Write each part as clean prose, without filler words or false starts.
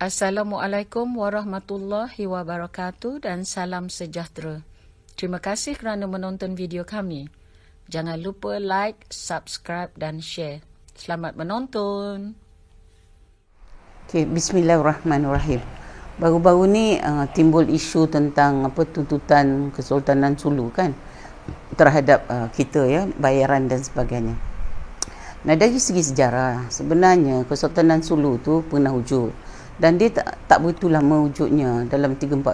Assalamualaikum warahmatullahi wabarakatuh dan salam sejahtera. Terima kasih kerana menonton video kami. Jangan lupa like, subscribe dan share. Selamat menonton. Okay, bismillahirrahmanirrahim. Baru-baru ni timbul isu tentang tuntutan Kesultanan Sulu kan terhadap kita ya, bayaran dan sebagainya. Nah, dari segi sejarah, sebenarnya Kesultanan Sulu tu pernah wujud dan dia tak begitu lama wujudnya, dalam 300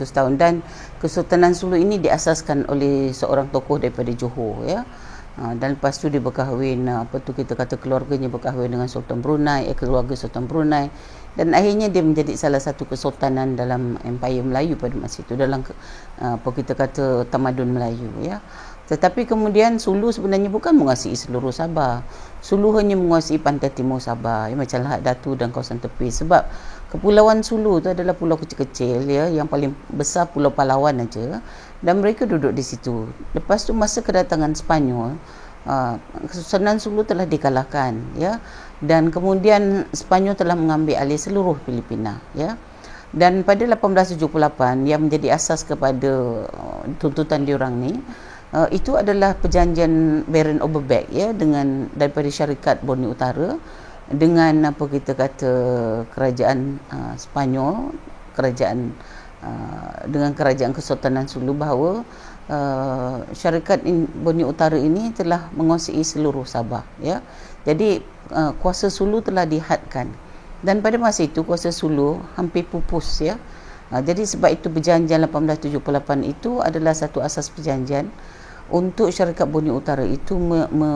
tahun, dan Kesultanan Sulu ini diasaskan oleh seorang tokoh daripada Johor ya. Dan lepas tu dia berkahwin, kita kata keluarganya berkahwin dengan Sultan Brunei, keluarga Sultan Brunei, dan akhirnya dia menjadi salah satu kesultanan dalam Empire Melayu pada masa itu, dalam kita kata tamadun Melayu ya. Tetapi kemudian Sulu sebenarnya bukan menguasai seluruh Sabah. Sulu hanya menguasai pantai timur Sabah, ya, macam Lahad Datu dan kawasan tepi. Sebab kepulauan Sulu tu adalah pulau kecil-kecil ya, yang paling besar Pulau Palawan aja, dan mereka duduk di situ. Lepas tu masa kedatangan Sepanyol, Kesultanan Sulu telah dikalahkan ya, dan kemudian Sepanyol telah mengambil alih seluruh Filipina ya. Dan pada 1878 yang menjadi asas kepada tuntutan diorang ni, itu adalah perjanjian Baron Overbeck ya, dengan daripada syarikat Borneo Utara dengan kita kata kerajaan Sepanyol, dengan kerajaan Kesultanan Sulu, bahawa syarikat Borneo Utara ini telah menguasai seluruh Sabah ya. Jadi kuasa Sulu telah dihadkan, dan pada masa itu kuasa Sulu hampir pupus ya. Jadi sebab itu perjanjian 1878 itu adalah satu asas perjanjian untuk syarikat Borneo Utara itu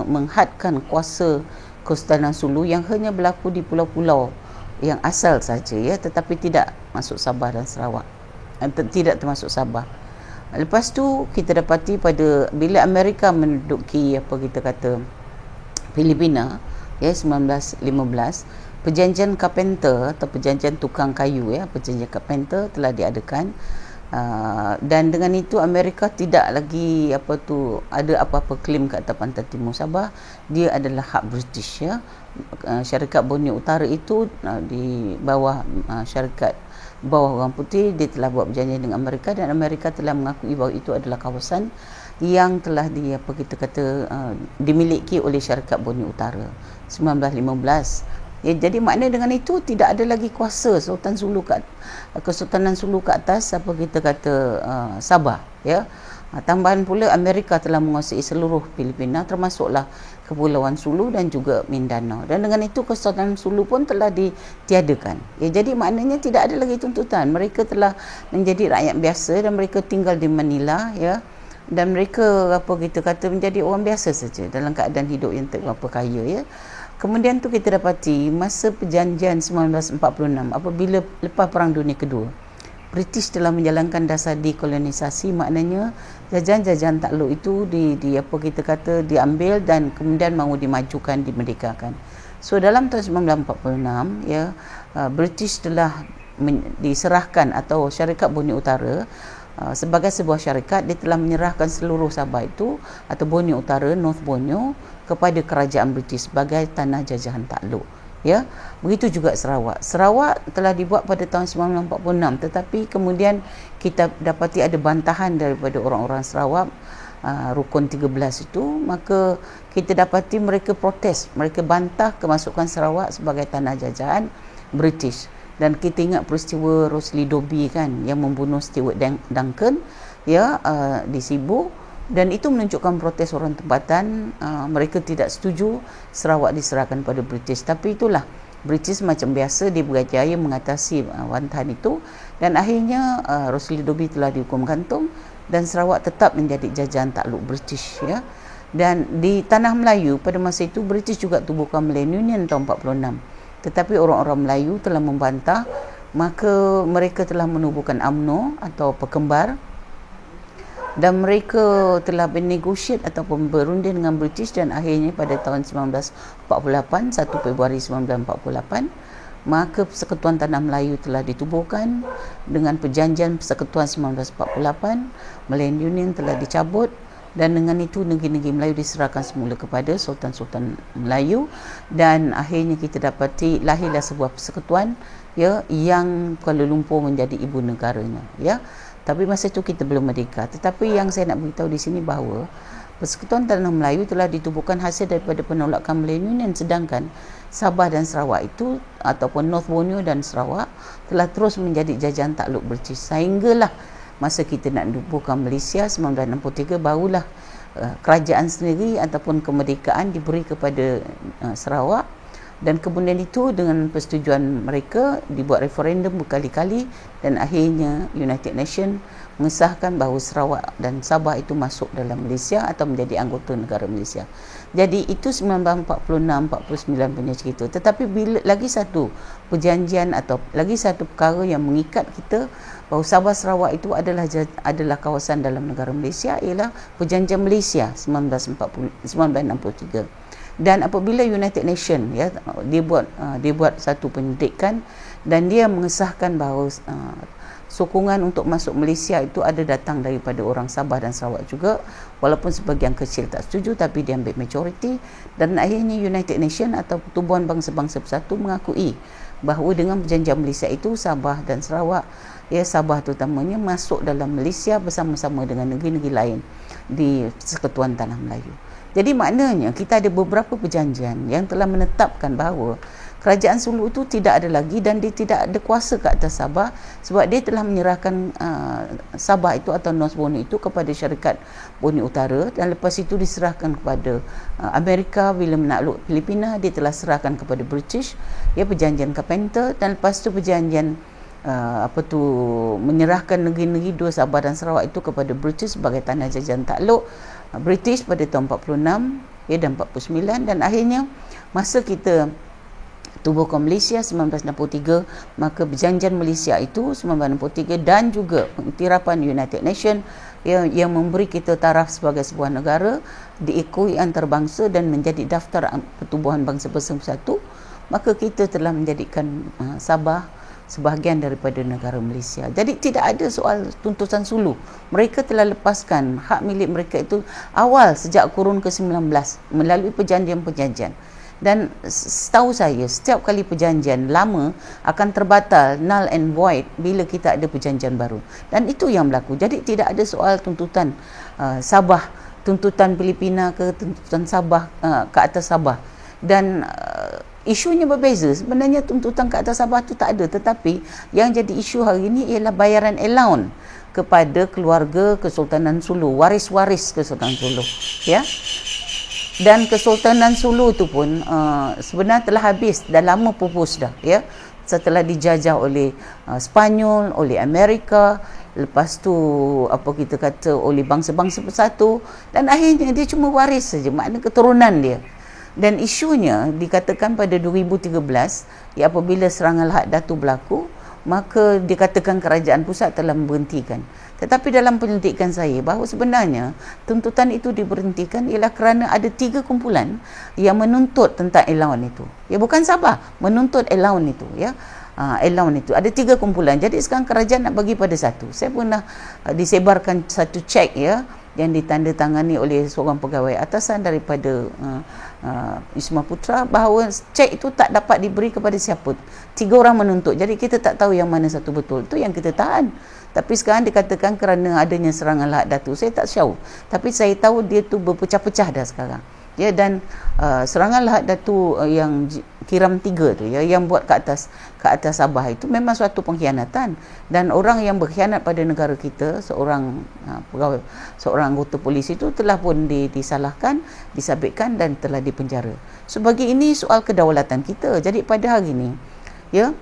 menghadkan kuasa Kesultanan Sulu yang hanya berlaku di pulau-pulau yang asal saja ya, tetapi tidak masuk Sabah dan Sarawak, tidak termasuk Sabah. Lepas tu kita dapati pada bila Amerika menduduki kita kata Filipina ya, 1915, perjanjian Carpenter atau perjanjian tukang kayu ya, perjanjian Carpenter telah diadakan. Dan dengan itu Amerika tidak lagi ada apa-apa klaim ke atas pantai timur Sabah. Dia adalah hak British ya. Syarikat Borneo Utara itu di bawah orang putih, dia telah buat perjanjian dengan Amerika, dan Amerika telah mengakui bahawa itu adalah kawasan yang telah dimiliki oleh syarikat Borneo Utara 1915. Ya, jadi makna dengan itu tidak ada lagi kuasa Kesultanan Sulu ke atas Sabah ya. Tambahan pula Amerika telah menguasai seluruh Filipina, termasuklah Kepulauan Sulu dan juga Mindanao, dan dengan itu Kesultanan Sulu pun telah ditiadakan ya. Jadi maknanya tidak ada lagi tuntutan, mereka telah menjadi rakyat biasa dan mereka tinggal di Manila ya, dan mereka menjadi orang biasa saja dalam keadaan hidup yang tak berapa kaya ya. Kemudian tu kita dapati masa perjanjian 1946, apabila lepas Perang Dunia Kedua, British telah menjalankan dasar dekolonisasi, maknanya jajahan-jajahan takluk itu diambil dan kemudian mahu dimajukan, dimerdekakan. So dalam tahun 1946 ya, British telah diserahkan, atau syarikat Borneo Utara sebagai sebuah syarikat, dia telah menyerahkan seluruh Sabah itu atau Borneo Utara, North Borneo, kepada kerajaan British sebagai tanah jajahan takluk ya. Begitu juga Sarawak telah dibuat pada tahun 1946, tetapi kemudian kita dapati ada bantahan daripada orang-orang Sarawak, rukun 13 itu, maka kita dapati mereka protes, mereka bantah kemasukan Sarawak sebagai tanah jajahan British. Dan kita ingat peristiwa Rosely Dobbie kan, yang membunuh Stewart Duncan ya, di Sibu, dan itu menunjukkan protes orang tempatan. Mereka tidak setuju Sarawak diserahkan pada British, tapi itulah British macam biasa, dia berjaya mengatasi bantahan itu, dan akhirnya Rosely Dobbie telah dihukum gantung dan Sarawak tetap menjadi jajahan takluk British ya. Dan di tanah Melayu pada masa itu British juga tubuhkan Malayan Union tahun 46, tetapi orang-orang Melayu telah membantah, maka mereka telah menubuhkan UMNO atau Pekembar, dan mereka telah bernegosiat ataupun berunding dengan British, dan akhirnya pada tahun 1948, 1 Februari 1948, maka Persekutuan Tanah Melayu telah ditubuhkan dengan perjanjian Persekutuan 1948. Malayan Union telah dicabut, dan dengan itu negeri-negeri Melayu diserahkan semula kepada Sultan-Sultan Melayu, dan akhirnya kita dapati lahirlah sebuah persekutuan, ya, yang Kuala Lumpur menjadi ibu negaranya, ya. Tapi masa itu kita belum merdeka. Tetapi yang saya nak beritahu di sini bahawa Persekutuan Tanah Melayu telah ditubuhkan hasil daripada penolakan Melayu, sedangkan Sabah dan Sarawak itu ataupun North Borneo dan Sarawak telah terus menjadi jajahan takluk British, sehinggalah masa kita nak tubuhkan Malaysia 1963 barulah kerajaan sendiri ataupun kemerdekaan diberi kepada Sarawak, dan kemudian itu dengan persetujuan mereka dibuat referendum berkali-kali, dan akhirnya United Nations mengesahkan bahawa Sarawak dan Sabah itu masuk dalam Malaysia atau menjadi anggota negara Malaysia. Jadi itu 1946-49 punya cerita. Tetapi bila lagi satu perjanjian atau lagi satu perkara yang mengikat kita bahawa Sabah Sarawak itu adalah kawasan dalam negara Malaysia ialah Perjanjian Malaysia 1963. Dan apabila United Nations, ya, dia buat satu penyelidikan dan dia mengesahkan bahawa sokongan untuk masuk Malaysia itu ada datang daripada orang Sabah dan Sarawak juga, walaupun sebahagian kecil tak setuju, tapi dia ambil majoriti, dan akhirnya United Nations atau Pertubuhan Bangsa-Bangsa Bersatu mengakui bahawa dengan perjanjian Malaysia itu Sabah dan Sarawak, ya, Sabah terutamanya masuk dalam Malaysia bersama-sama dengan negeri-negeri lain di Persekutuan Tanah Melayu. Jadi maknanya kita ada beberapa perjanjian yang telah menetapkan bahawa Kerajaan Sulu itu tidak ada lagi dan dia tidak ada kuasa ke atas Sabah, sebab dia telah menyerahkan Sabah itu atau North Borneo itu kepada syarikat Borneo Utara, dan lepas itu diserahkan kepada Amerika. Bila menakluk Filipina, dia telah serahkan kepada British, ya, perjanjian Carpenter, dan lepas itu perjanjian menyerahkan negeri-negeri dua Sabah dan Sarawak itu kepada British sebagai tanah jajahan takluk British pada tahun 46, ya, dan 49, dan akhirnya masa kita tubuhkan Malaysia 1963, maka perjanjian Malaysia itu 1963 dan juga pengiktirafan United Nations yang memberi kita taraf sebagai sebuah negara diikui antarabangsa dan menjadi daftar Pertubuhan Bangsa-Bangsa Bersatu, maka kita telah menjadikan Sabah sebahagian daripada negara Malaysia. Jadi tidak ada soal tuntutan Sulu. Mereka telah lepaskan hak milik mereka itu awal sejak kurun ke-19 melalui perjanjian-perjanjian. Dan setahu saya setiap kali perjanjian lama akan terbatal, null and void bila kita ada perjanjian baru, dan itu yang berlaku. Jadi tidak ada soal tuntutan Sabah, tuntutan Filipina ke tuntutan Sabah ke atas Sabah, dan isunya berbeza. Sebenarnya tuntutan ke atas Sabah itu tak ada, tetapi yang jadi isu hari ini ialah bayaran allowance kepada keluarga Kesultanan Sulu, waris-waris Kesultanan Sulu, ya. Dan Kesultanan Sulu itu pun sebenarnya telah habis, dah lama pupus dah, ya, setelah dijajah oleh Spanyol, oleh Amerika, lepas tu oleh bangsa-bangsa bersatu, dan akhirnya dia cuma waris saja, makna keturunan dia. Dan isunya dikatakan pada 2013, ya, apabila serangan Lahad Datu berlaku, maka dikatakan kerajaan pusat telah memberhentikan. Tetapi dalam penyelidikan saya bahawa sebenarnya tuntutan itu diberhentikan ialah kerana ada 3 kumpulan yang menuntut tentang allowance itu. Ya, bukan Sabah menuntut allowance itu, ya. Allowance itu ada 3 kumpulan. Jadi sekarang kerajaan nak bagi pada satu. Saya pernah disebarkan satu cek, ya, yang ditandatangani oleh seorang pegawai atasan daripada Isma Putra, bahawa cek itu tak dapat diberi kepada siapa. 3 orang menuntut. Jadi kita tak tahu yang mana satu betul. Itu yang kita tahan. Tapi sekarang dikatakan kerana adanya serangan Lahad Datu. Saya tak tahu. Tapi saya tahu dia tu berpecah-pecah dah sekarang. Ya, dan serangan Lahad Datu yang Kiram 3 tu, ya, yang buat ke atas Sabah itu memang suatu pengkhianatan, dan orang yang berkhianat pada negara kita, seorang pegawai, seorang anggota polis itu telah pun disalahkan, disabitkan dan telah dipenjara. Sebagai ini soal kedaulatan kita. Jadi pada hari ini, ya,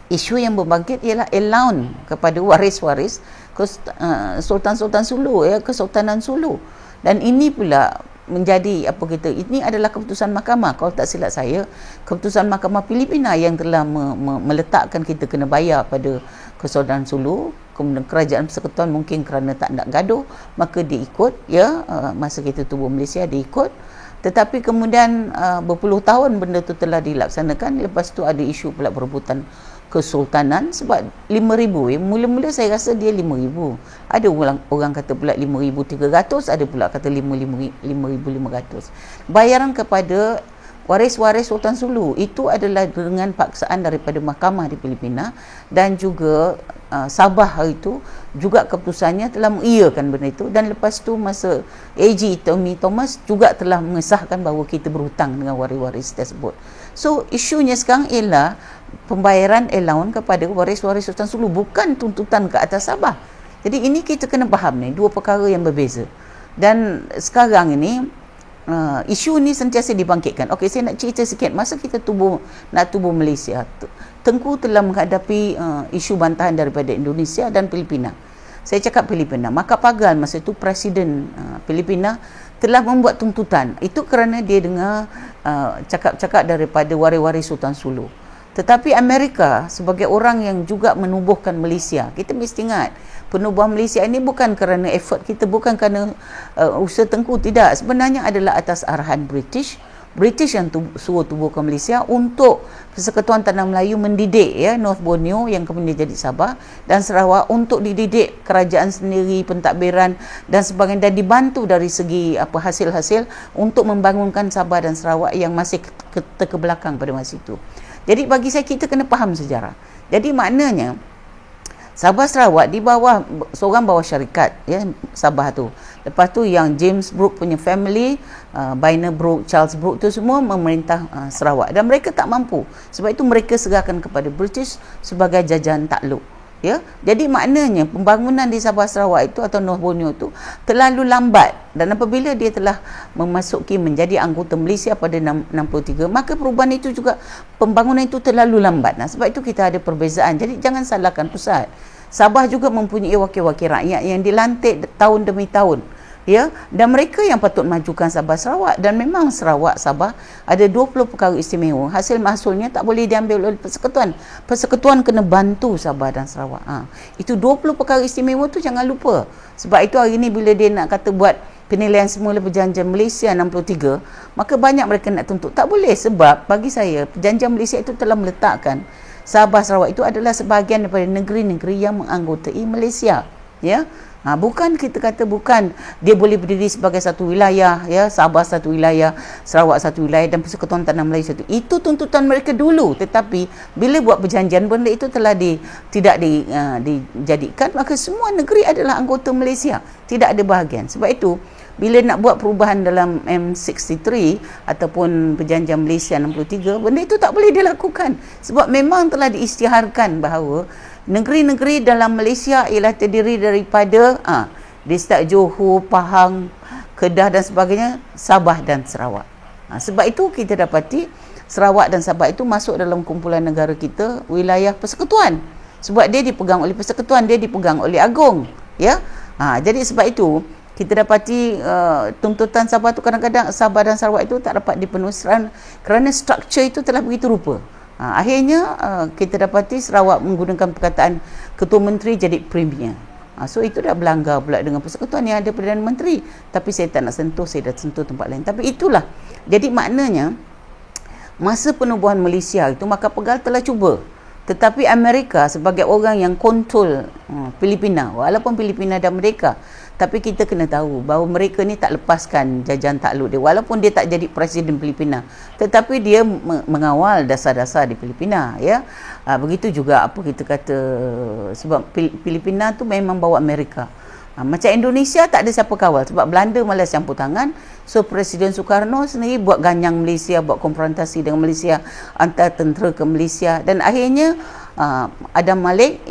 isu yang berbangkit ialah allowance kepada waris-waris Sultan-Sultan Sulu, ya, Kesultanan Sulu. Dan ini pula menjadi ini adalah keputusan mahkamah, kalau tak silap saya keputusan mahkamah Filipina yang telah meletakkan kita kena bayar pada Kesultanan Sulu. Kemudian kerajaan persekutuan mungkin kerana tak nak gaduh, maka diikut, ya, masa kita tubuh Malaysia diikut. Tetapi kemudian berpuluh tahun benda tu telah dilaksanakan. Lepas tu ada isu pula perebutan kesultanan sebab 5,000. Mula-mula saya rasa dia 5,000. Ada orang kata pula 5,300, ada pula kata 5,500. Bayaran kepada waris-waris Sultan Sulu itu adalah dengan paksaan daripada mahkamah di Filipina, dan juga Sabah hari itu juga keputusannya telah mengiyakan benda itu, dan lepas tu masa AG Tommy Thomas juga telah mengesahkan bahawa kita berhutang dengan waris-waris tersebut. So isunya sekarang ialah pembayaran allowance kepada waris-waris Sultan Sulu, bukan tuntutan ke atas Sabah. Jadi ini kita kena faham ni, dua perkara yang berbeza. Dan sekarang ini isu ni sentiasa dibangkitkan. Okey, saya nak cerita sikit masa kita nak tubuh Malaysia. Tengku telah menghadapi isu bantahan daripada Indonesia dan Filipina. Saya cakap Filipina, Maka Pagal masa itu Presiden Filipina telah membuat tuntutan. Itu kerana dia dengar cakap-cakap daripada waris-waris Sultan Sulu. Tetapi Amerika sebagai orang yang juga menubuhkan Malaysia, kita mesti ingat penubuhan Malaysia ini bukan kerana effort kita, bukan kerana usaha Tengku, tidak. Sebenarnya adalah atas arahan British yang suruh tubuhkan Malaysia untuk Persekutuan Tanah Melayu mendidik North Borneo yang kemudian jadi Sabah dan Sarawak, untuk dididik kerajaan sendiri, pentadbiran dan sebagainya, dan dibantu dari segi hasil-hasil untuk membangunkan Sabah dan Sarawak yang masih terkebelakang pada masa itu. Jadi bagi saya, kita kena faham sejarah. Jadi maknanya Sabah Sarawak di bawah seorang bawah syarikat Sabah tu. Lepas tu yang James Brooke punya family, Bynner Brooke, Charles Brooke tu semua memerintah Sarawak, dan mereka tak mampu. Sebab itu mereka serahkan kepada British sebagai jajahan takluk. Jadi maknanya pembangunan di Sabah Sarawak itu atau North Borneo itu terlalu lambat, dan apabila dia telah memasuki menjadi anggota Malaysia pada 63, maka perubahan itu juga, pembangunan itu terlalu lambat. Sebab itu kita ada perbezaan. Jadi jangan salahkan pusat. Sabah juga mempunyai wakil-wakil rakyat yang dilantik tahun demi tahun, dan mereka yang patut majukan Sabah Sarawak. Dan memang Sarawak Sabah ada 20 perkara istimewa. Hasil mahsulnya tak boleh diambil oleh persekutuan. Persekutuan kena bantu Sabah dan Sarawak. Itu 20 perkara istimewa tu jangan lupa. Sebab itu hari ni bila dia nak kata buat penilaian semula perjanjian Malaysia 63, maka banyak mereka nak tuntut. Tak boleh, sebab bagi saya perjanjian Malaysia itu telah meletakkan Sabah Sarawak itu adalah sebahagian daripada negeri-negeri yang menganggotai Malaysia. Bukan kita kata bukan dia boleh berdiri sebagai satu wilayah, Sabah satu wilayah, Sarawak satu wilayah, dan Persekutuan Tanah Melayu satu. Itu tuntutan mereka dulu, tetapi bila buat perjanjian benda itu telah tidak dijadikan, maka semua negeri adalah anggota Malaysia, tidak ada bahagian. Sebab itu bila nak buat perubahan dalam M63 ataupun perjanjian Malaysia 63, benda itu tak boleh dilakukan, sebab memang telah diisytiharkan bahawa negeri-negeri dalam Malaysia ialah terdiri daripada di start Johor, Pahang, Kedah dan sebagainya, Sabah dan Sarawak. Sebab itu kita dapati Sarawak dan Sabah itu masuk dalam kumpulan negara kita, wilayah persekutuan. Sebab dia dipegang oleh persekutuan, dia dipegang oleh Agong. Jadi sebab itu kita dapati tuntutan Sabah tu kadang-kadang Sabah dan Sarawak itu tak dapat dipenuhi kerana struktur itu telah begitu rupa. Akhirnya kita dapati Sarawak menggunakan perkataan Ketua Menteri jadi Premier. So itu dah berlanggar pula dengan persekutuan yang ada Perdana Menteri. Tapi saya tak nak sentuh, saya dah sentuh tempat lain. Tapi itulah. Jadi maknanya masa penubuhan Malaysia itu, Maka Pegal telah cuba. Tetapi Amerika sebagai orang yang kontrol Filipina, walaupun Filipina dah merdeka, tapi kita kena tahu bahawa mereka ni tak lepaskan jajahan takluk dia, walaupun dia tak jadi Presiden Filipina, tetapi dia mengawal dasar-dasar di Filipina. Begitu juga apa kita kata, sebab Filipina tu memang bawa Amerika. Macam Indonesia tak ada siapa kawal, sebab Belanda malas campur tangan. So Presiden Soekarno sendiri buat ganyang Malaysia, buat konfrontasi dengan Malaysia, hantar tentera ke Malaysia, dan akhirnya Adam Malik,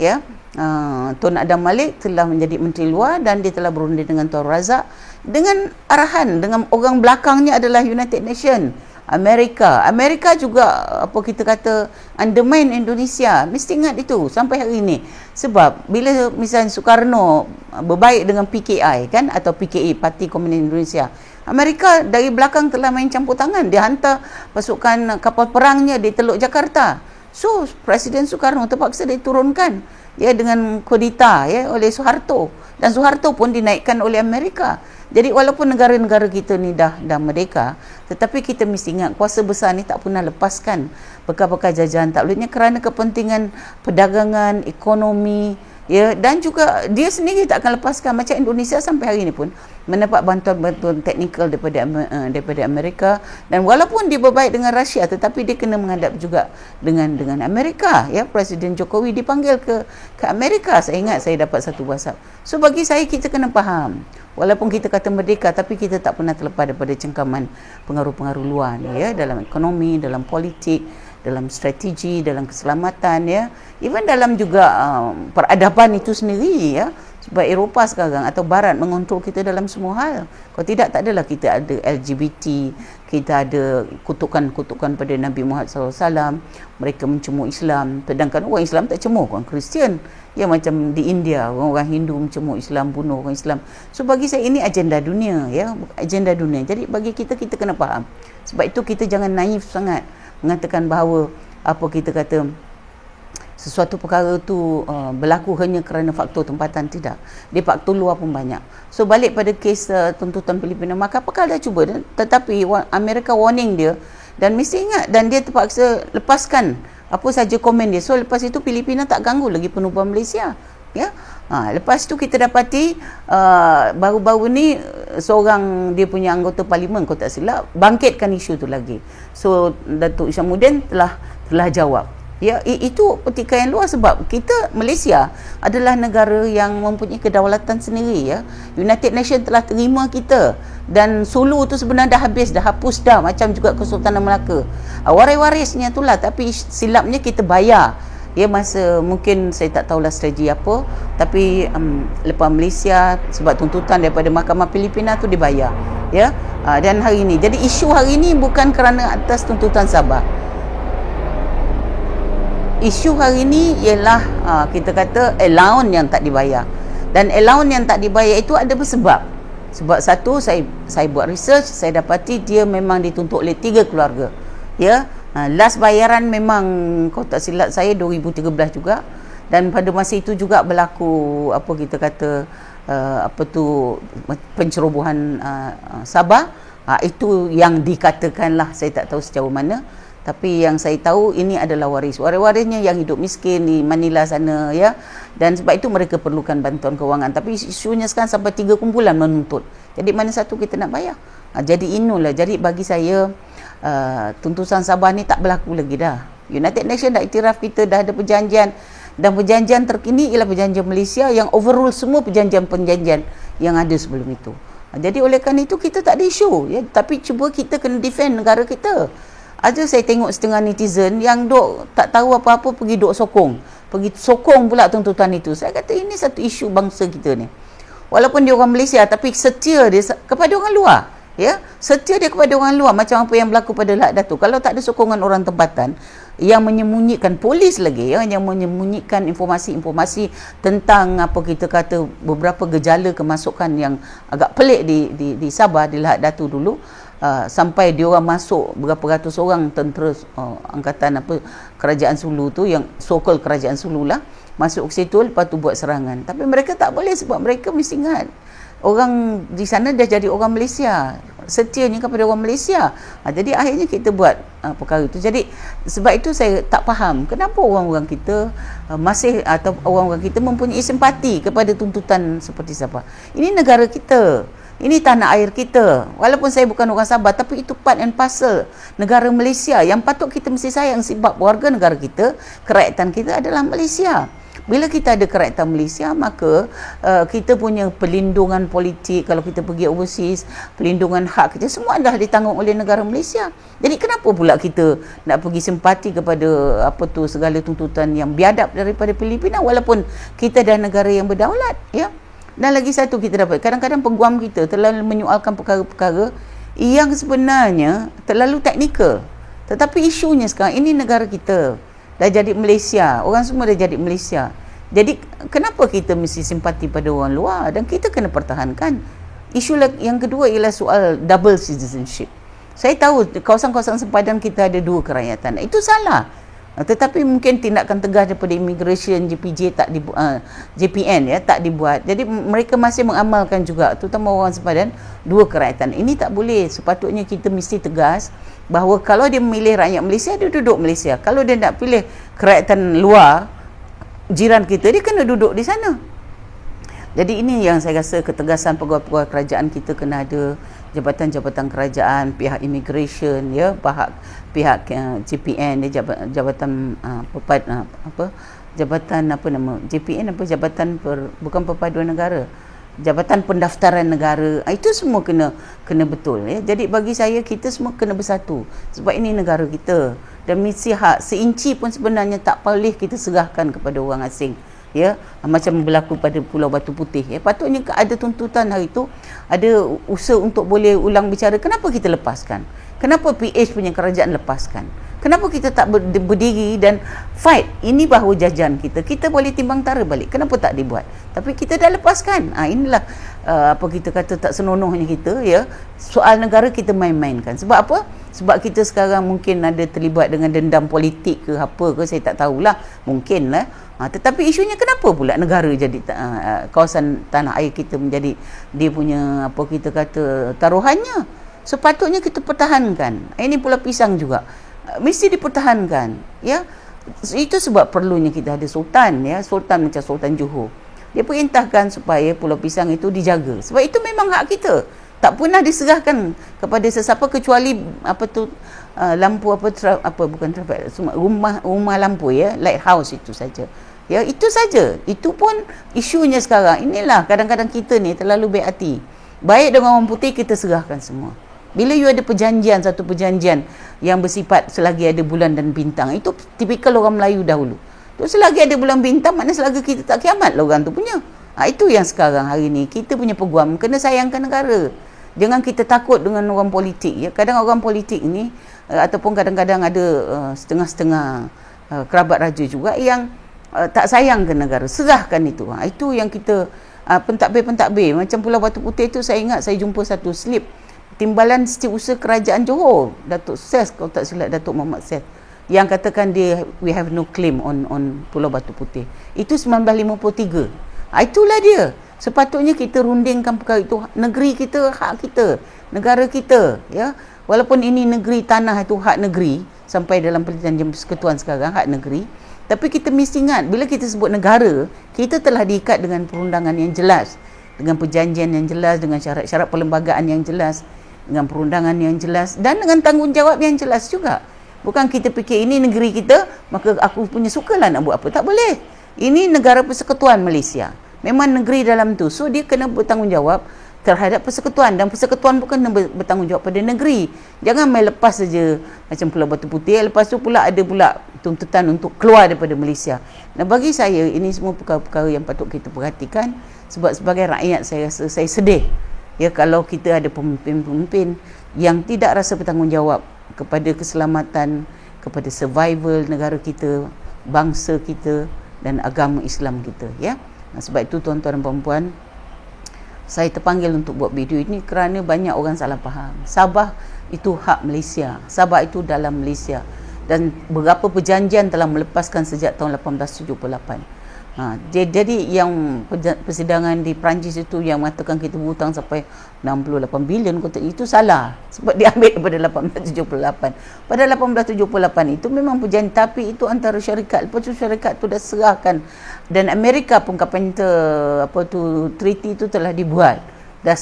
Tun Adam Malik telah menjadi Menteri Luar, dan dia telah berunding dengan Tuan Razak dengan arahan, dengan orang belakangnya adalah United Nations, Amerika juga apa kita kata undermine Indonesia. Mesti ingat itu sampai hari ini. Sebab bila misalnya Soekarno berbaik dengan PKI atau PKI, Parti Komunis Indonesia, Amerika dari belakang telah main campur tangan. Dia hantar pasukan kapal perangnya di Teluk Jakarta. So Presiden Soekarno terpaksa diturunkan. ya, dengan kudeta ya oleh Soeharto, dan Soeharto pun dinaikkan oleh Amerika. Jadi walaupun negara-negara kita ni dah merdeka, tetapi kita mesti ingat kuasa besar ni tak pernah lepaskan bekas-bekas jajahan. Tak bolehnya kerana kepentingan perdagangan, ekonomi, ya, dan juga dia sendiri tak akan lepaskan. Macam Indonesia sampai hari ini pun mendapat bantuan-bantuan teknikal daripada Amerika, dan walaupun dia berbaik dengan Rusia, tetapi dia kena menghadap juga dengan Amerika, ya. Presiden Jokowi dipanggil ke Amerika. Saya ingat saya dapat satu WhatsApp. So bagi saya, kita kena faham, walaupun kita kata merdeka, tapi kita tak pernah terlepas daripada cengkaman pengaruh-pengaruh luar ni, ya, dalam ekonomi, dalam politik, dalam strategi, dalam keselamatan, ya, even dalam juga peradaban itu sendiri, ya. Sebab Eropah sekarang atau Barat mengontrol kita dalam semua hal. Kalau tidak, tak adalah kita ada LGBT, kita ada kutukan-kutukan pada Nabi Muhammad SAW, mereka mencemooh Islam, sedangkan orang Islam tak cemooh orang Kristian. Ya, macam di India, orang Hindu mencemooh Islam, bunuh orang Islam. So bagi saya ini agenda dunia, ya, agenda dunia. Jadi bagi kita kena faham. Sebab itu kita jangan naif sangat mengatakan bahawa apa kita kata sesuatu perkara tu berlaku hanya kerana faktor tempatan. Tidak, dia faktor luar pun banyak. So balik pada kes tuntutan Filipina, maka apakah dah cuba, tetapi Amerika warning dia, dan mesti ingat, dan dia terpaksa lepaskan apa saja komen dia. So lepas itu Filipina tak ganggu lagi penubuhan Malaysia, ya. Lepas tu kita dapati baru-baru ni seorang dia punya anggota parlimen, kalau tak silap, bangkitkan isu tu lagi. So Datuk Isyamuddin telah jawab. Ya, itu pertikaian luar, sebab kita Malaysia adalah negara yang mempunyai kedaulatan sendiri, ya. United Nations telah terima kita, dan Sulu tu sebenarnya dah habis, dah hapus dah, macam juga Kesultanan Melaka. Waris-warisnya itulah, tapi silapnya kita bayar. Ya, masa mungkin saya tak tahulah strategi apa, tapi lepas Malaysia sebab tuntutan daripada Mahkamah Filipina tu dibayar, ya. Dan hari ini, jadi isu hari ini bukan kerana atas tuntutan Sabah. Isu hari ini ialah kita kata allowance yang tak dibayar. Dan allowance yang tak dibayar itu ada bersebab. Sebab satu, saya buat research, saya dapati dia memang dituntut oleh 3 keluarga. Ya, last bayaran memang, kalau tak silap saya, 2013 juga. Dan pada masa itu juga berlaku apa kita kata pencerobohan Sabah. Itu yang dikatakanlah, saya tak tahu sejauh mana. Tapi yang saya tahu, ini adalah waris-warisnya yang hidup miskin di Manila sana, ya. Dan sebab itu mereka perlukan bantuan kewangan. Tapi isunya sekarang sampai 3 kumpulan menuntut. Jadi mana satu kita nak bayar? Jadi inilah. Jadi bagi saya, tuntutan Sabah ni tak berlaku lagi dah. United Nations dah iktiraf kita, dah ada perjanjian. Dan perjanjian terkini ialah perjanjian Malaysia yang overrule semua perjanjian-perjanjian yang ada sebelum itu. Jadi oleh kerana itu kita tak ada isu, ya. Tapi cuba kita kena defend negara kita. Ada saya tengok setengah netizen yang duk tak tahu apa-apa, pergi sokong pula tuntutan itu. Saya kata ini satu isu bangsa kita ni. Walaupun dia orang Malaysia, tapi setia dia kepada orang luar, ya. Setia dia kepada orang luar, macam apa yang berlaku pada Lahad Datu. Kalau tak ada sokongan orang tempatan yang menyembunyikan, polis lagi, ya, yang menyembunyikan informasi-informasi tentang apa kita kata beberapa gejala kemasukan yang agak pelik di Sabah, di Lahad Datu dulu. Sampai dia orang masuk berapa ratus orang tentera angkatan kerajaan Sulu tu, yang so-called kerajaan Sulu lah, masuk ke situ, lepas tu buat serangan. Tapi mereka tak boleh, sebab mereka mesti ingat orang di sana dah jadi orang Malaysia, setianya kepada orang Malaysia. Jadi akhirnya kita buat perkara itu. Jadi sebab itu saya tak faham kenapa orang-orang kita masih, atau orang-orang kita mempunyai simpati kepada tuntutan seperti Sabah. Ini negara kita, ini tanah air kita. Walaupun saya bukan orang Sabah, tapi itu part and parcel negara Malaysia yang patut kita mesti sayang, sebab warga negara kita, kerakyatan kita adalah Malaysia. Bila kita ada kerakyatan Malaysia, maka kita punya perlindungan politik, kalau kita pergi overseas, perlindungan hak kita semua dah ditanggung oleh negara Malaysia. Jadi kenapa pula kita nak pergi simpati kepada segala tuntutan yang biadab daripada Filipina, walaupun kita dah negara yang berdaulat, ya. Dan lagi satu kita dapat, kadang-kadang peguam kita terlalu menyoalkan perkara-perkara yang sebenarnya terlalu teknikal. Tetapi isunya sekarang, ini negara kita dah jadi Malaysia, orang semua dah jadi Malaysia. Jadi kenapa kita mesti simpati pada orang luar, dan kita kena pertahankan. Isu yang kedua ialah soal double citizenship. Saya tahu kawasan-kawasan sempadan kita ada 2 kerakyatan. Itu salah. Tetapi mungkin tindakan tegas daripada immigration JPJ JPN tak dibuat. Jadi mereka masih mengamalkan juga, terutama orang sepadan, dua kerakyatan. Ini tak boleh. Sepatutnya kita mesti tegas bahawa kalau dia memilih rakyat Malaysia, dia duduk Malaysia. Kalau dia nak pilih kerakyatan luar, jiran kita, dia kena duduk di sana. Jadi ini yang saya rasa ketegasan pegawai-pegawai kerajaan kita kena ada. Jabatan-jabatan kerajaan, pihak immigration, ya, pihak JPN, jabatan JPN bukan perpaduan negara, Jabatan Pendaftaran Negara, itu semua kena betul, ya. Jadi bagi saya kita semua kena bersatu sebab ini negara kita dan mesti hak seinci pun sebenarnya tak boleh kita serahkan kepada orang asing, ya, macam berlaku pada Pulau Batu Putih, ya. Patutnya ada tuntutan hari itu, ada usaha untuk boleh ulang bicara. Kenapa kita lepaskan? Kenapa PH punya kerajaan lepaskan? Kenapa kita tak berdiri dan fight? Ini bahawa jajan kita boleh timbang tara balik. Kenapa tak dibuat? Tapi kita dah lepaskan. Inilah apa kita kata tak senonohnya kita, ya. Soal negara kita main-mainkan. Sebab apa? Sebab kita sekarang mungkin ada terlibat dengan dendam politik ke apa ke, saya tak tahulah. Mungkinlah. Tetapi isunya kenapa pula negara jadi kawasan tanah air kita menjadi dia punya apa kita kata taruhannya. Sepatutnya kita pertahankan. Ini pula pisang juga. Mesti dipertahankan, ya. Itu sebab perlunya kita ada sultan, ya. Sultan macam Sultan Johor. Dia perintahkan supaya Pulau Pisang itu dijaga. Sebab itu memang hak kita. Tak pernah diserahkan kepada sesiapa kecuali lampu bukan traffic, rumah lampu, ya, lighthouse itu saja. Ya, itu saja. Itu pun isunya sekarang. Inilah kadang-kadang kita ni terlalu baik hati. Baik dengan orang putih kita serahkan semua. Bila you ada satu perjanjian yang bersifat selagi ada bulan dan bintang, itu tipikal orang Melayu dahulu. Tu selagi ada bulan bintang, maknanya selagi kita tak kiamat lah orang tu punya. Itu yang sekarang hari ni kita punya peguam kena sayangkan negara. Jangan kita takut dengan orang politik, ya. Kadang orang politik ni ataupun kadang-kadang ada setengah-setengah kerabat raja juga yang tak sayang ke negara. Serahkan itu. Itu yang kita pentadbir macam Pulau Batu Putih tu. Saya ingat saya jumpa satu slip Timbalan Setiausaha Kerajaan Johor, Datuk Ses, kalau tak silap Datuk Muhammad Ses, yang katakan dia we have no claim on Pulau Batu Putih. Itu 1953. Itulah dia. Sepatutnya kita rundingkan perkara itu. Negeri kita, hak kita, negara kita, ya. Walaupun ini negeri, tanah itu hak negeri sampai dalam perjanjian persekutuan sekarang hak negeri, tapi kita mesti ingat bila kita sebut negara, kita telah diikat dengan perundangan yang jelas, dengan perjanjian yang jelas, dengan syarat-syarat perlembagaan yang jelas, dengan perundangan yang jelas dan dengan tanggungjawab yang jelas juga. Bukan kita fikir ini negeri kita, maka aku punya sukalah nak buat apa. Tak boleh. Ini negara persekutuan Malaysia. Memang negeri dalam tu. So dia kena bertanggungjawab terhadap persekutuan, dan persekutuan bukan bertanggungjawab pada negeri. Jangan main lepas saja macam Pulau Batu Putih, lepas tu pula ada pula tuntutan untuk keluar daripada Malaysia. Dan bagi saya ini semua perkara-perkara yang patut kita perhatikan, sebab sebagai rakyat saya rasa saya sedih, ya, kalau kita ada pemimpin-pemimpin yang tidak rasa bertanggungjawab kepada keselamatan, kepada survival negara kita, bangsa kita dan agama Islam kita, ya. Sebab itu tuan-tuan dan puan-puan, saya terpanggil untuk buat video ini kerana banyak orang salah faham. Sabah itu hak Malaysia. Sabah itu dalam Malaysia. Dan beberapa perjanjian telah melepaskan sejak tahun 1878. Jadi yang persidangan di Perancis itu yang mengatakan kita berhutang sampai 68 bilion itu salah. Sebab diambil daripada 1878. Pada 1878 itu memang perjanjian, tapi itu antara syarikat. Lepas tu syarikat tu dah serahkan. Dan Amerika pun treaty itu telah dibuat. Dah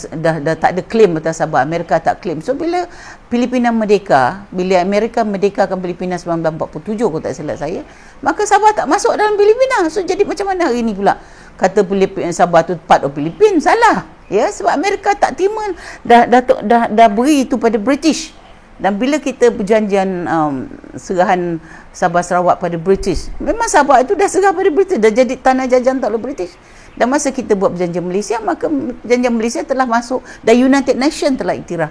tak ada claim atas Sabah. Amerika tak claim. So bila Filipina merdeka, bila Amerika merdekakan Filipina 1947 kalau tak silap saya, maka Sabah tak masuk dalam Filipina. So jadi macam mana hari ni pula kata Sabah tu part of Filipina? Salah, ya, sebab Amerika tak terima, dah beri itu pada British. Dan bila kita perjanjian serahan Sabah Sarawak pada British, memang Sabah itu dah serah pada British, dah jadi tanah jajan tak oleh British. Dan masa kita buat perjanjian Malaysia, maka perjanjian Malaysia telah masuk dan United Nations telah iktiraf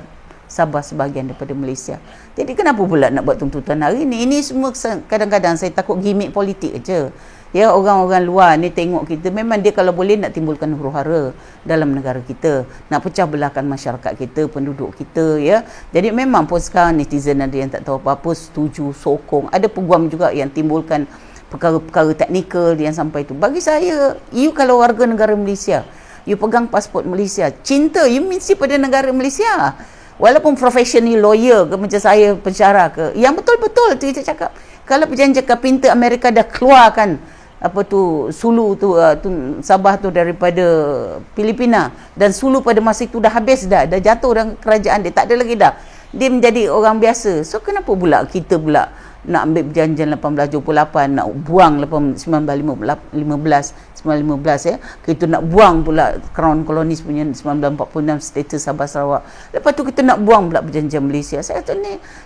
Sabah sebahagian daripada Malaysia. Jadi kenapa pula nak buat tuntutan hari ini? Ini semua kadang-kadang saya takut gimmick politik aja. Ya, orang-orang luar ni tengok kita, memang dia kalau boleh nak timbulkan huru-hara dalam negara kita, nak pecah belahkan masyarakat kita, penduduk kita, ya. Jadi memang pun sekarang netizen ada yang tak tahu apa-apa, setuju, sokong. Ada peguam juga yang timbulkan perkara-perkara teknikal yang sampai tu. Bagi saya, you kalau warga negara Malaysia, you pegang pasport Malaysia, cinta you mesti pada negara Malaysia. Walaupun professional lawyer ke, macam saya pensyarah ke, yang betul-betul tu kita cakap. Kalau perjanjian pinta Amerika dah keluarkan apa tu Sulu tu, Sabah tu daripada Filipina, dan Sulu pada masa itu dah habis dah jatuh dalam kerajaan dia, tak ada lagi dah, dia menjadi orang biasa. So kenapa pula kita pula nak ambil perjanjian 1878, nak buang 1915 ya, kita nak buang pula Crown Kolonis punya 1946 status Sabah Sarawak, lepas tu kita nak buang pula perjanjian Malaysia. Saya kata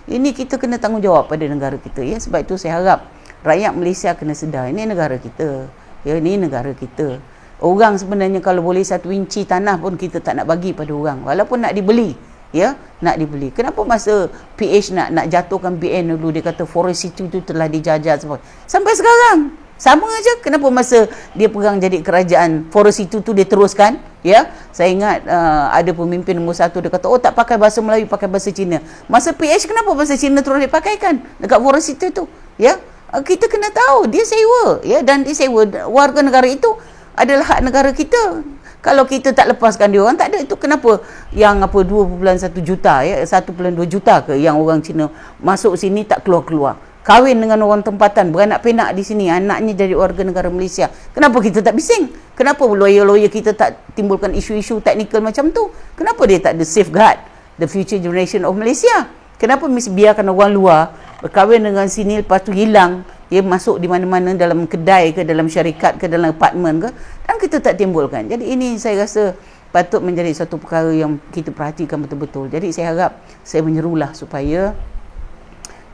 ini kita kena tanggungjawab pada negara kita, ya. Sebab itu saya harap rakyat Malaysia kena sedar, ini negara kita, ya, ini negara kita. Orang sebenarnya kalau boleh 1 inci tanah pun kita tak nak bagi pada orang, walaupun nak dibeli, ya, nak dibeli. Kenapa masa PH nak jatuhkan BN dulu dia kata forest itu telah dijajah sampai sekarang sama aja. Kenapa masa dia pegang jadi kerajaan forest itu dia teruskan, ya. Saya ingat ada pemimpin nombor 1 dia kata, oh tak pakai bahasa Melayu, pakai bahasa Cina. Masa PH kenapa bahasa Cina terus dipakaikan dekat forest itu, ya. Kita kena tahu dia sewa, ya, dan dia sewa warga negara itu adalah hak negara kita. Kalau kita tak lepaskan dia orang, tak ada itu. Kenapa yang 2.1 juta, ya, 1.2 juta ke yang orang Cina masuk sini tak keluar-keluar, kahwin dengan orang tempatan, beranak pinak di sini, anaknya jadi warga negara Malaysia. Kenapa kita tak bising? Kenapa lawyer-lawyer kita tak timbulkan isu-isu teknikal macam tu? Kenapa dia tak ada safeguard the future generation of Malaysia? Kenapa mesti biarkan orang luar berkahwin dengan sini, lepas tu hilang, dia masuk di mana-mana, dalam kedai ke, dalam syarikat ke, dalam apartmen ke, dan kita tak timbulkan. Jadi ini saya rasa patut menjadi satu perkara yang kita perhatikan betul-betul. Jadi saya harap, saya menyerulah supaya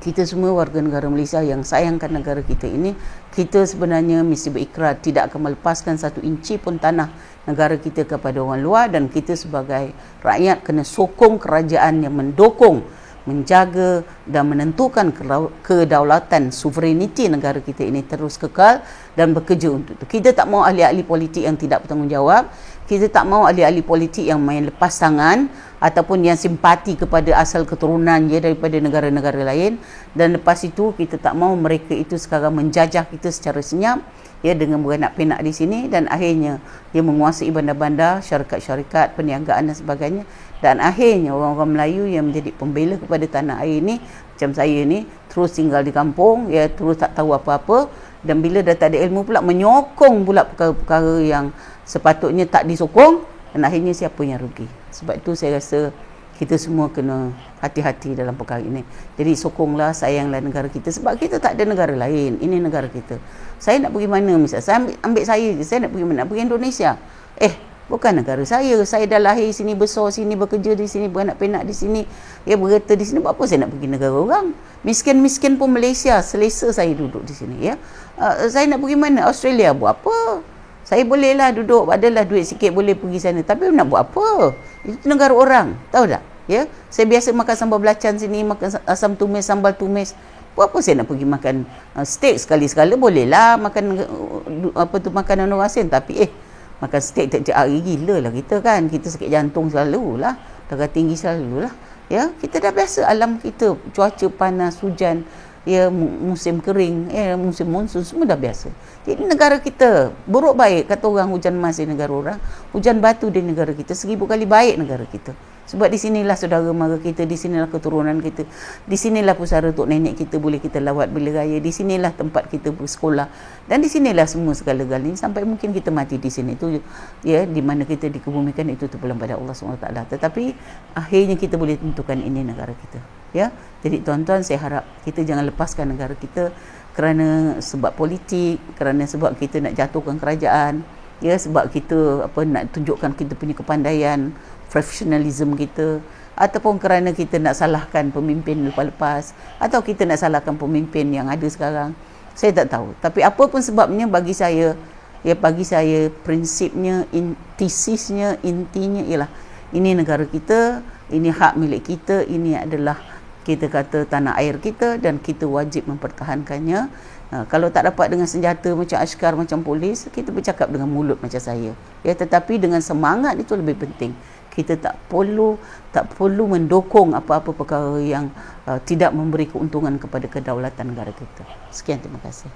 kita semua warga negara Malaysia yang sayangkan negara kita ini, kita sebenarnya mesti berikrar tidak akan melepaskan 1 inci pun tanah negara kita kepada orang luar, dan kita sebagai rakyat kena sokong kerajaan yang mendukung, menjaga dan menentukan kedaulatan suvereniti negara kita ini terus kekal dan bekerja untuk itu. Kita tak mahu ahli-ahli politik yang tidak bertanggungjawab. Kita tak mahu ahli-ahli politik yang main lepas tangan ataupun yang simpati kepada asal keturunan dia daripada negara-negara lain. Dan lepas itu kita tak mahu mereka itu sekarang menjajah kita secara senyap, ya, dengan beranak pinak di sini, dan akhirnya dia menguasai bandar-bandar, syarikat-syarikat, perniagaan dan sebagainya. Dan akhirnya orang-orang Melayu yang menjadi pembela kepada tanah air ini, macam saya ni, terus tinggal di kampung, ya, terus tak tahu apa-apa, dan bila dah tak ada ilmu pula, menyokong pula perkara-perkara yang sepatutnya tak disokong, dan akhirnya siapa yang rugi. Sebab itu saya rasa kita semua kena hati-hati dalam perkara ini. Jadi sokonglah, sayanglah negara kita, sebab kita tak ada negara lain, ini negara kita. Saya nak pergi mana misalnya, saya ambil saya je, saya nak pergi mana? Nak pergi Indonesia. Bukan negara saya dah lahir sini, besar sini, bekerja di sini, beranak pinak di sini, ya, bergerta di sini. Buat apa saya nak pergi negara orang? Miskin-miskin pun Malaysia, selesa saya duduk di sini, ya. Saya nak pergi mana? Australia. Buat apa? Saya bolehlah duduk, adalah duit sikit boleh pergi sana, tapi nak buat apa? Itu negara orang, tahu tak? Ya, saya biasa makan sambal belacan sini, makan asam tumis, sambal tumis. Buat apa saya nak pergi makan steak sekali-sekala? Bolehlah makan makanan orang asing, tapi makan steak tiap-tiap hari, gila lah kita kan. Kita sakit jantung selalu lah, darah tinggi selalu lah, ya. Kita dah biasa alam kita, cuaca panas, hujan, ya, musim kering, ya, musim monsun, semua dah biasa. Jadi negara kita buruk baik, kata orang hujan emas di negara orang, hujan batu di negara kita, 1000 kali baik negara kita. Sebab di sinilah saudara mara kita, di sinilah keturunan kita, di sinilah pusara tok nenek kita boleh kita lawat bila raya, di sinilah tempat kita bersekolah, dan di sinilah semua segala-galanya sampai mungkin kita mati di sini. Itu, ya, di mana kita dikebumikan itu terpulang pada Allah SWT. Tetapi akhirnya kita boleh tentukan ini negara kita, ya. Jadi tuan-tuan, saya harap kita jangan lepaskan negara kita kerana sebab politik, kerana sebab kita nak jatuhkan kerajaan, ya, sebab kita nak tunjukkan kita punya kepandaian, profesionalism kita, ataupun kerana kita nak salahkan pemimpin lepas-lepas, atau kita nak salahkan pemimpin yang ada sekarang. Saya tak tahu. Tapi apa pun sebabnya, bagi saya, prinsipnya, tesisnya, intinya ialah ini negara kita, ini hak milik kita, ini adalah kita kata tanah air kita, dan kita wajib mempertahankannya. Kalau tak dapat dengan senjata macam askar, macam polis, kita bercakap dengan mulut macam saya. Ya, tetapi dengan semangat itu lebih penting. Kita tak perlu mendukung apa-apa perkara yang tidak memberi keuntungan kepada kedaulatan negara kita. Sekian, terima kasih.